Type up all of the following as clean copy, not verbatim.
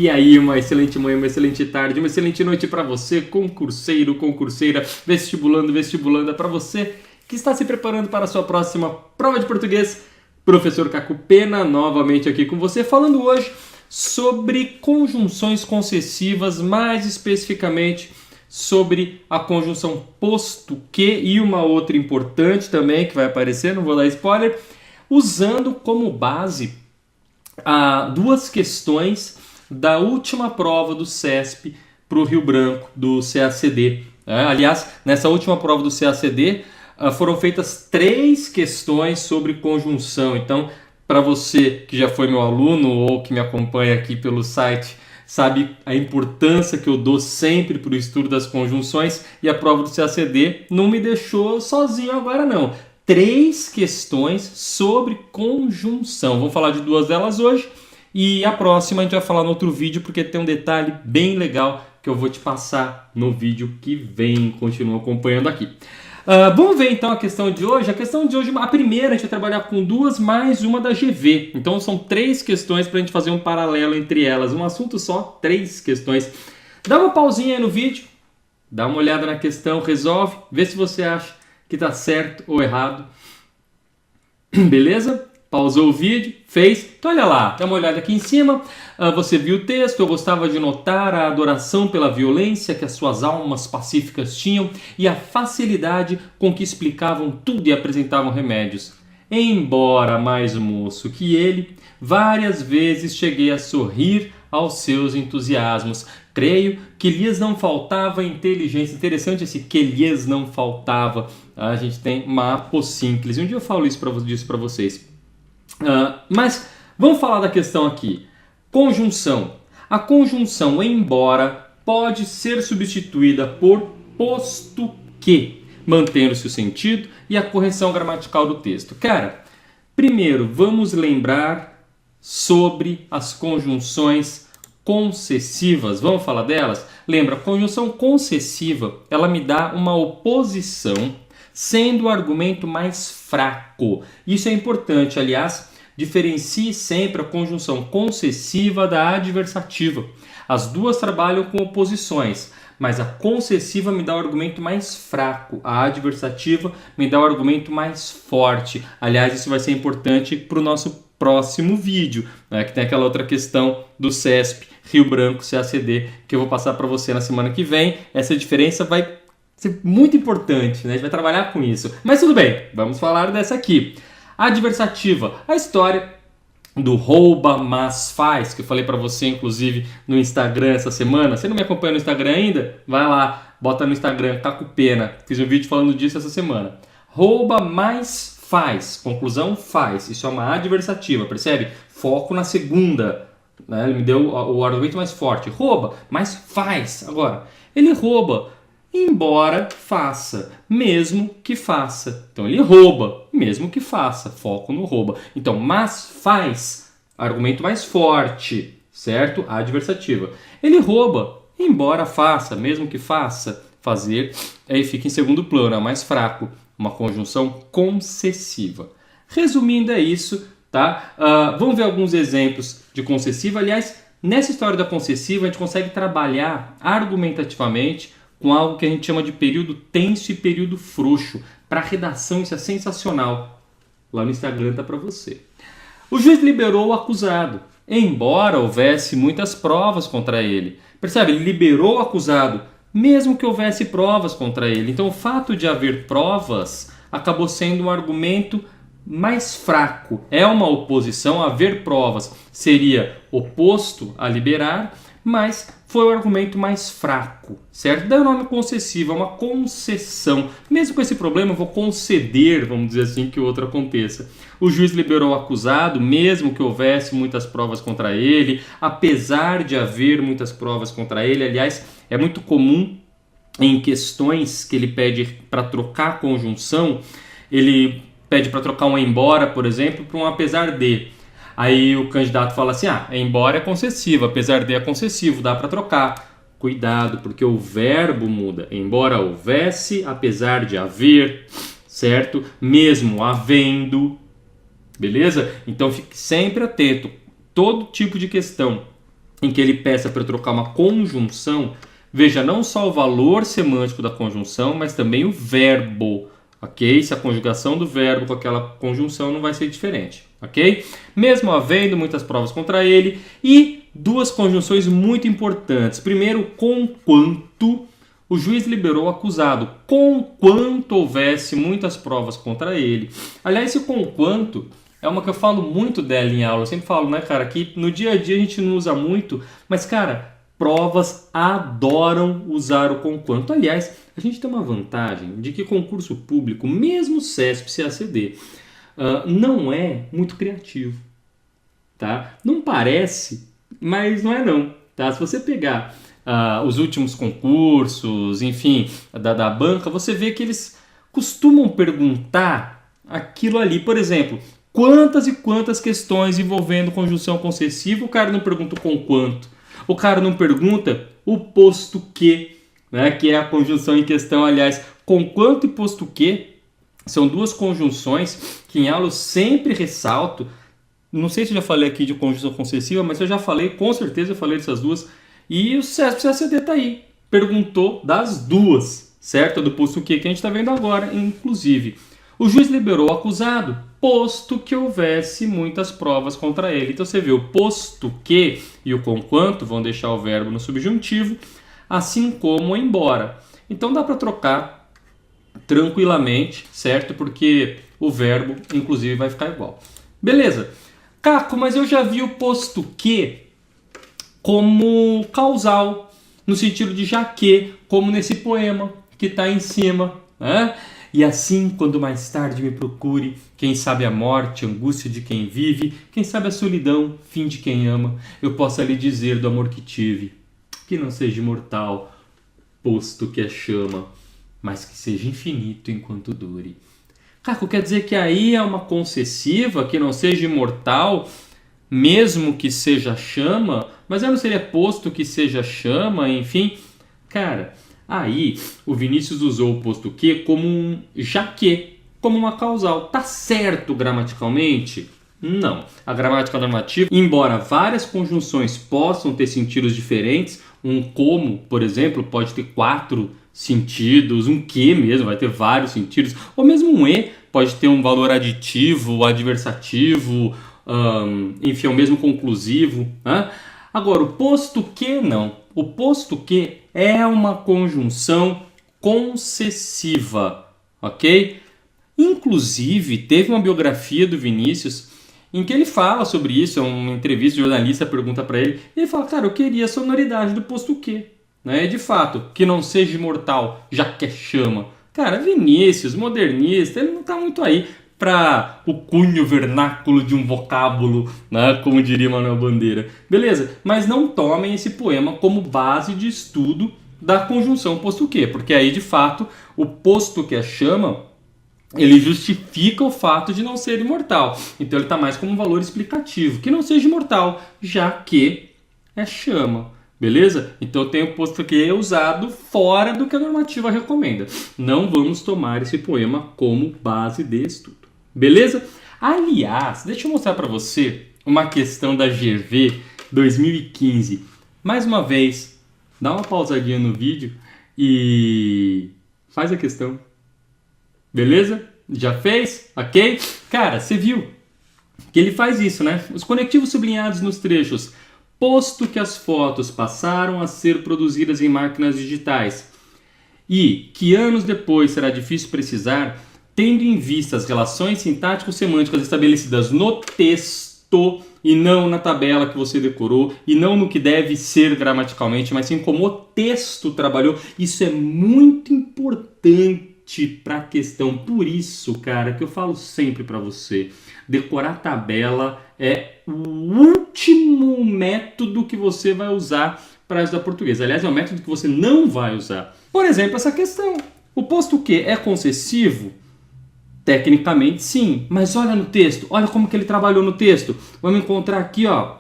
E aí, uma excelente manhã, uma excelente tarde, uma excelente noite para você, concurseiro, concurseira, vestibulando, vestibulanda, para você que está se preparando para a sua próxima prova de português. Professor Caco Pena, novamente aqui com você, falando hoje sobre conjunções concessivas, mais especificamente sobre a conjunção posto que e uma outra importante também que vai aparecer, não vou dar spoiler, usando como base duas questões da última prova do CESP para o Rio Branco, do CACD. Aliás, nessa última prova do CACD foram feitas 3 questões sobre conjunção. Então, para você que já foi meu aluno ou que me acompanha aqui pelo site, sabe a importância que eu dou sempre para o estudo das conjunções, e a prova do CACD não me deixou sozinho agora não. 3 questões sobre conjunção. Vamos falar de 2 delas hoje e a próxima a gente vai falar no outro vídeo, porque tem um detalhe bem legal que eu vou te passar no vídeo que vem. Continua acompanhando aqui. Vamos ver então a questão de hoje. A questão de hoje, a primeira, a gente vai trabalhar com 2 mais uma da GV. Então são 3 questões para a gente fazer um paralelo entre elas. Um assunto só, 3 questões. Dá uma pausinha aí no vídeo, dá uma olhada na questão, resolve, vê se você acha que está certo ou errado. Beleza? Pausou o vídeo, fez. Então olha lá, dá uma olhada aqui em cima. Você viu o texto. Eu gostava de notar a adoração pela violência que as suas almas pacíficas tinham e a facilidade com que explicavam tudo e apresentavam remédios. Embora mais moço que ele, várias vezes cheguei a sorrir aos seus entusiasmos. Creio que lhes não faltava inteligência. Interessante esse que lhes não faltava. A gente tem uma apossínclise. Um dia eu falo isso para vocês. Mas vamos falar da questão aqui. Conjunção. A conjunção embora pode ser substituída por posto que, mantendo-se o sentido e a correção gramatical do texto. Cara, primeiro vamos lembrar sobre as conjunções concessivas. Vamos falar delas? Lembra, a conjunção concessiva, ela me dá uma oposição sendo o argumento mais fraco. Isso é importante, aliás, diferencie sempre a conjunção concessiva da adversativa. As duas trabalham com oposições, mas a concessiva me dá o argumento mais fraco, a adversativa me dá o argumento mais forte. Aliás, isso vai ser importante para o nosso próximo vídeo, né, que tem aquela outra questão do CESP, Rio Branco, CACD, que eu vou passar para você na semana que vem. Essa diferença vai ser muito importante, né? A gente vai trabalhar com isso. Mas tudo bem, vamos falar dessa aqui. Adversativa, a história do rouba, mas faz, que eu falei para você, inclusive, no Instagram essa semana. Você não me acompanha no Instagram ainda? Vai lá, bota no Instagram, Caco Pena. Fiz um vídeo falando disso essa semana. Rouba, mais faz. Conclusão, faz. Isso é uma adversativa, percebe? Foco na segunda. Né? Ele me deu o argumento mais forte. Rouba, mas faz. Agora, ele rouba, embora faça, mesmo que faça. Então ele rouba, mesmo que faça. Foco no rouba. Então, mas faz, argumento mais forte, certo? Adversativa. Ele rouba, embora faça, mesmo que faça. Fazer, aí fica em segundo plano, é mais fraco. Uma conjunção concessiva. Resumindo, é isso, tá? Vamos ver alguns exemplos de concessiva. Aliás, nessa história da concessiva, a gente consegue trabalhar argumentativamente com algo que a gente chama de período tenso e período frouxo. Para redação, isso é sensacional. Lá no Instagram tá para você. O juiz liberou o acusado, embora houvesse muitas provas contra ele. Percebe? Ele liberou o acusado, mesmo que houvesse provas contra ele. Então, o fato de haver provas acabou sendo um argumento mais fraco. É uma oposição. Haver provas seria oposto a liberar, mas foi o argumento mais fraco, certo? Daí o nome concessivo, é uma concessão. Mesmo com esse problema, eu vou conceder, vamos dizer assim, que o outro aconteça. O juiz liberou o acusado, mesmo que houvesse muitas provas contra ele, apesar de haver muitas provas contra ele. Aliás, é muito comum em questões que ele pede para trocar a conjunção, ele pede para trocar um embora, por exemplo, para um apesar de. Aí o candidato fala assim, embora é concessivo, apesar de é concessivo, dá para trocar. Cuidado, porque o verbo muda. Embora houvesse, apesar de haver, certo? Mesmo havendo, beleza? Então fique sempre atento. Todo tipo de questão em que ele peça para trocar uma conjunção, veja não só o valor semântico da conjunção, mas também o verbo, ok? Se a conjugação do verbo com aquela conjunção não vai ser diferente, ok? Mesmo havendo muitas provas contra ele, e duas conjunções muito importantes. Primeiro, conquanto o juiz liberou o acusado, conquanto houvesse muitas provas contra ele. Aliás, esse conquanto é uma que eu falo muito dela em aula. Eu sempre falo, né, cara, que no dia a dia a gente não usa muito, mas, cara, provas adoram usar o conquanto. Aliás, a gente tem uma vantagem de que concurso público, mesmo CESP, CACD, não é muito criativo, tá? Não parece, mas não é não, tá? Se você pegar os últimos concursos, enfim, da banca, você vê que eles costumam perguntar aquilo ali. Por exemplo, quantas e quantas questões envolvendo conjunção concessiva, o cara não pergunta o conquanto. O cara não pergunta o posto que, né, que é a conjunção em questão. Aliás, conquanto e posto que são duas conjunções que em aula eu sempre ressalto. Não sei se eu já falei aqui de conjunção concessiva, mas eu já falei, com certeza eu falei dessas duas. E o CESP-CACD está aí, perguntou das duas, certo? Do posto que a gente está vendo agora, inclusive. O juiz liberou o acusado, posto que houvesse muitas provas contra ele. Então você vê o posto que e o conquanto vão deixar o verbo no subjuntivo, assim como embora. Então dá para trocar tranquilamente, certo? Porque o verbo, inclusive, vai ficar igual. Beleza. Caco, mas eu já vi o posto que como causal, no sentido de já que, como nesse poema que está em cima, né? E assim, quando mais tarde me procure, quem sabe a morte, angústia de quem vive, quem sabe a solidão, fim de quem ama, eu possa lhe dizer do amor que tive, que não seja imortal, posto que é chama, mas que seja infinito enquanto dure. Caco, quer dizer que aí é uma concessiva, que não seja imortal, mesmo que seja chama, mas não seria posto que seja chama, enfim. Cara, aí o Vinícius usou o posto que como um já que, como uma causal. Tá certo gramaticalmente? Não. A gramática normativa, embora várias conjunções possam ter sentidos diferentes, um como, por exemplo, pode ter 4 sentidos, um que mesmo vai ter vários sentidos, ou mesmo um e pode ter um valor aditivo, adversativo, enfim, é o mesmo conclusivo, né? Agora, o posto que não. O posto que é uma conjunção concessiva, ok? Inclusive, teve uma biografia do Vinícius em que ele fala sobre isso, é uma entrevista, o jornalista pergunta para ele, e ele fala, cara, eu queria a sonoridade do posto que, né? De fato, que não seja imortal, já que é chama. Cara, Vinícius, modernista, ele não está muito aí para o cunho vernáculo de um vocábulo, né, como diria Manuel Bandeira. Beleza, mas não tomem esse poema como base de estudo da conjunção posto que, porque aí de fato o posto que é chama, ele justifica o fato de não ser imortal. Então ele está mais como um valor explicativo, que não seja imortal, já que é chama. Beleza? Então tem o posto que é usado fora do que a normativa recomenda. Não vamos tomar esse poema como base de estudo. Beleza? Aliás, deixa eu mostrar para você uma questão da GV 2015. Mais uma vez, dá uma pausadinha no vídeo e faz a questão. Beleza? Já fez? Ok? Cara, você viu que ele faz isso, né? Os conectivos sublinhados nos trechos. Posto que as fotos passaram a ser produzidas em máquinas digitais e que anos depois será difícil precisar, tendo em vista as relações sintático-semânticas estabelecidas no texto e não na tabela que você decorou e não no que deve ser gramaticalmente, mas sim como o texto trabalhou. Isso é muito importante para a questão. Por isso, cara, que eu falo sempre para você, decorar tabela é o último método que você vai usar para estudar português. Aliás, é um método que você não vai usar. Por exemplo, essa questão. O posto que é concessivo? Tecnicamente, sim. Mas olha no texto. Olha como que ele trabalhou no texto. Vamos encontrar aqui, ó.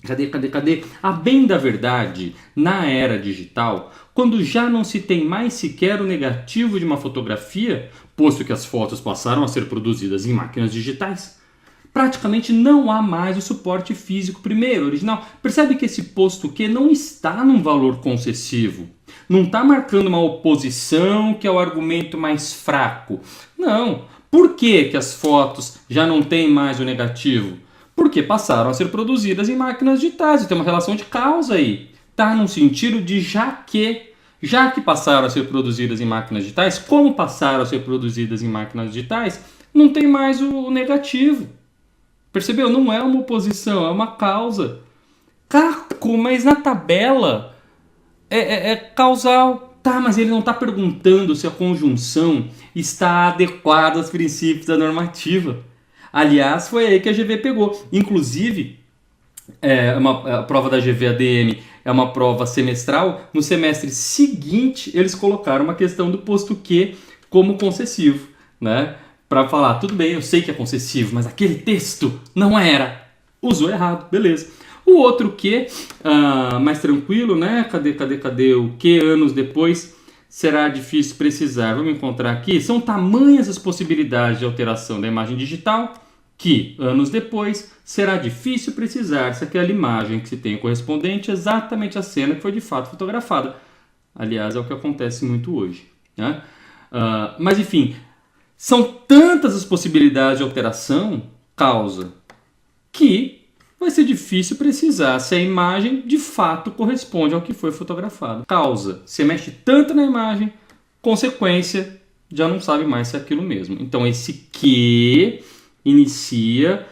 Cadê? A bem da verdade, na era digital, quando já não se tem mais sequer o negativo de uma fotografia, posto que as fotos passaram a ser produzidas em máquinas digitais, praticamente não há mais o suporte físico primeiro, original. Percebe que esse posto que não está num valor concessivo. Não está marcando uma oposição que é o argumento mais fraco. Não. Por que as fotos já não têm mais o negativo? Porque passaram a ser produzidas em máquinas digitais. Tem uma relação de causa aí. Está no sentido de já que passaram a ser produzidas em máquinas digitais, como passaram a ser produzidas em máquinas digitais, não tem mais o negativo. Percebeu? Não é uma oposição, é uma causa. Caco, mas na tabela é causal. Tá, mas ele não está perguntando se a conjunção está adequada aos princípios da normativa. Aliás, foi aí que a GV pegou. Inclusive, a prova da GV ADM é uma prova semestral. No semestre seguinte, eles colocaram uma questão do posto Q como concessivo, né? Para falar, tudo bem, eu sei que é concessivo, mas aquele texto não era. Usou errado, beleza. O outro Q, mais tranquilo, né? Cadê o Q anos depois? Será difícil precisar. Vamos encontrar aqui. São tamanhas as possibilidades de alteração da imagem digital que, anos depois, será difícil precisar se aquela imagem que se tem correspondente é exatamente a cena que foi de fato fotografada. Aliás, é o que acontece muito hoje, né? Mas, enfim, são tantas as possibilidades de alteração, causa, que vai ser difícil precisar se a imagem de fato corresponde ao que foi fotografado. Causa, se mexe tanto na imagem, consequência, já não sabe mais se é aquilo mesmo. Então esse que inicia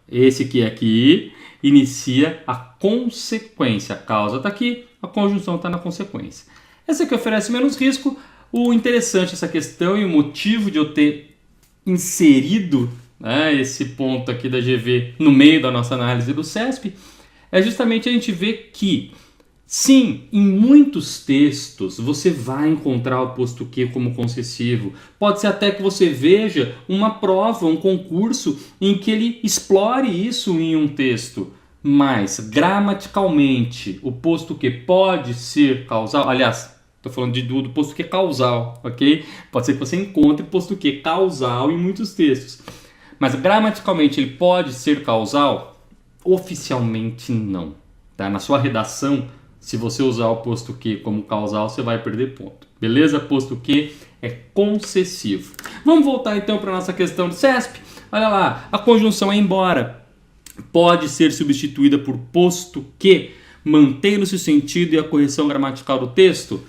esse que aqui inicia a consequência. A causa está aqui, a conjunção está na consequência. Essa aqui oferece menos risco. O interessante dessa questão e o motivo de eu ter inserido, né, esse ponto aqui da GV no meio da nossa análise do CESP é justamente a gente ver que, sim, em muitos textos você vai encontrar o posto Q como concessivo. Pode ser até que você veja uma prova, um concurso em que ele explore isso em um texto. Mas, gramaticalmente, o posto Q pode ser causal. Aliás, estou falando do posto Q causal, ok? Pode ser que você encontre posto Q causal em muitos textos. Mas gramaticalmente ele pode ser causal? Oficialmente não. Tá? Na sua redação, se você usar o posto Q como causal, você vai perder ponto. Beleza? Posto Q é concessivo. Vamos voltar então para a nossa questão do CESP. Olha lá, a conjunção embora pode ser substituída por posto Q, mantendo-se o sentido e a correção gramatical do texto.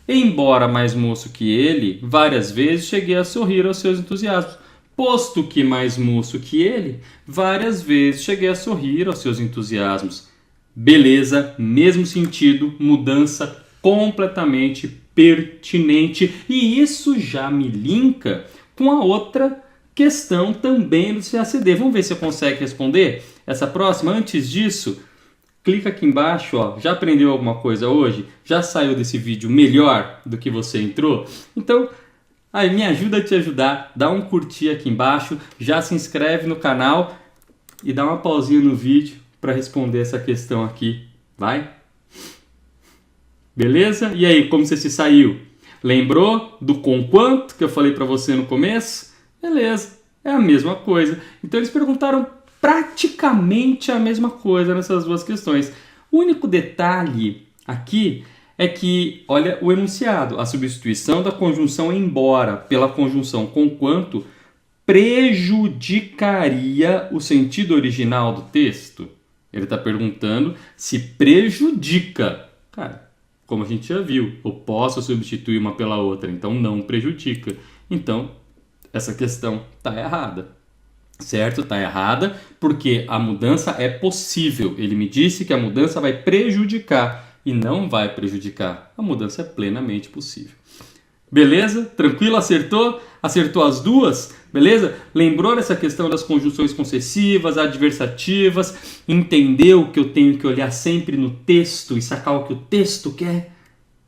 Embora mais moço que ele, várias vezes cheguei a sorrir aos seus entusiasmos. Posto que mais moço que ele, várias vezes cheguei a sorrir aos seus entusiasmos. Beleza, mesmo sentido, mudança completamente pertinente. E isso já me linka com a outra questão também do CACD. Vamos ver se eu consigo responder essa próxima. Antes disso, clica aqui embaixo, ó. Já aprendeu alguma coisa hoje? Já saiu desse vídeo melhor do que você entrou? Então, aí me ajuda a te ajudar, dá um curtir aqui embaixo, já se inscreve no canal e dá uma pausinha no vídeo para responder essa questão aqui, vai? Beleza? E aí, como você se saiu? Lembrou do conquanto que eu falei para você no começo? Beleza, é a mesma coisa. Então eles perguntaram praticamente a mesma coisa nessas duas questões. O único detalhe aqui é que, olha o enunciado, a substituição da conjunção embora pela conjunção conquanto prejudicaria o sentido original do texto. Ele está perguntando se prejudica. Cara, como a gente já viu, eu posso substituir uma pela outra, então não prejudica. Então, essa questão está errada. Certo? Está errada porque a mudança é possível. Ele me disse que a mudança vai prejudicar. E não vai prejudicar. A mudança é plenamente possível. Beleza? Tranquilo? Acertou? Acertou as duas? Beleza? Lembrou dessa questão das conjunções concessivas, adversativas? Entendeu que eu tenho que olhar sempre no texto e sacar o que o texto quer?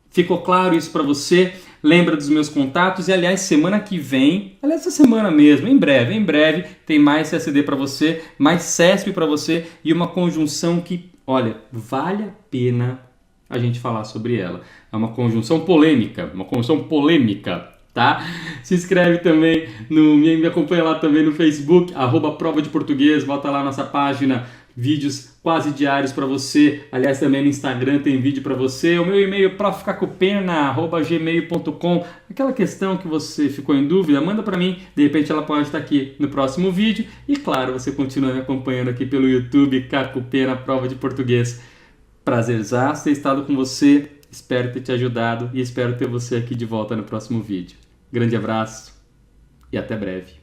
Ficou claro isso para você? Lembra dos meus contatos? E aliás, semana que vem, aliás, essa semana mesmo, em breve, tem mais CACD para você, mais CESP para você e uma conjunção que, olha, vale a pena a gente falar sobre ela. É uma conjunção polêmica, tá? Se inscreve também, me acompanha lá também no Facebook, @prova de português, bota lá nossa página, vídeos quase diários para você. Aliás, também no Instagram tem vídeo para você. O meu e-mail é profcacupena@gmail.com. Aquela questão que você ficou em dúvida, manda para mim, de repente ela pode estar aqui no próximo vídeo. E claro, você continua me acompanhando aqui pelo YouTube, Cacupena Prova de Português. Prazerzaço ter estado com você, espero ter te ajudado e espero ter você aqui de volta no próximo vídeo. Grande abraço e até breve.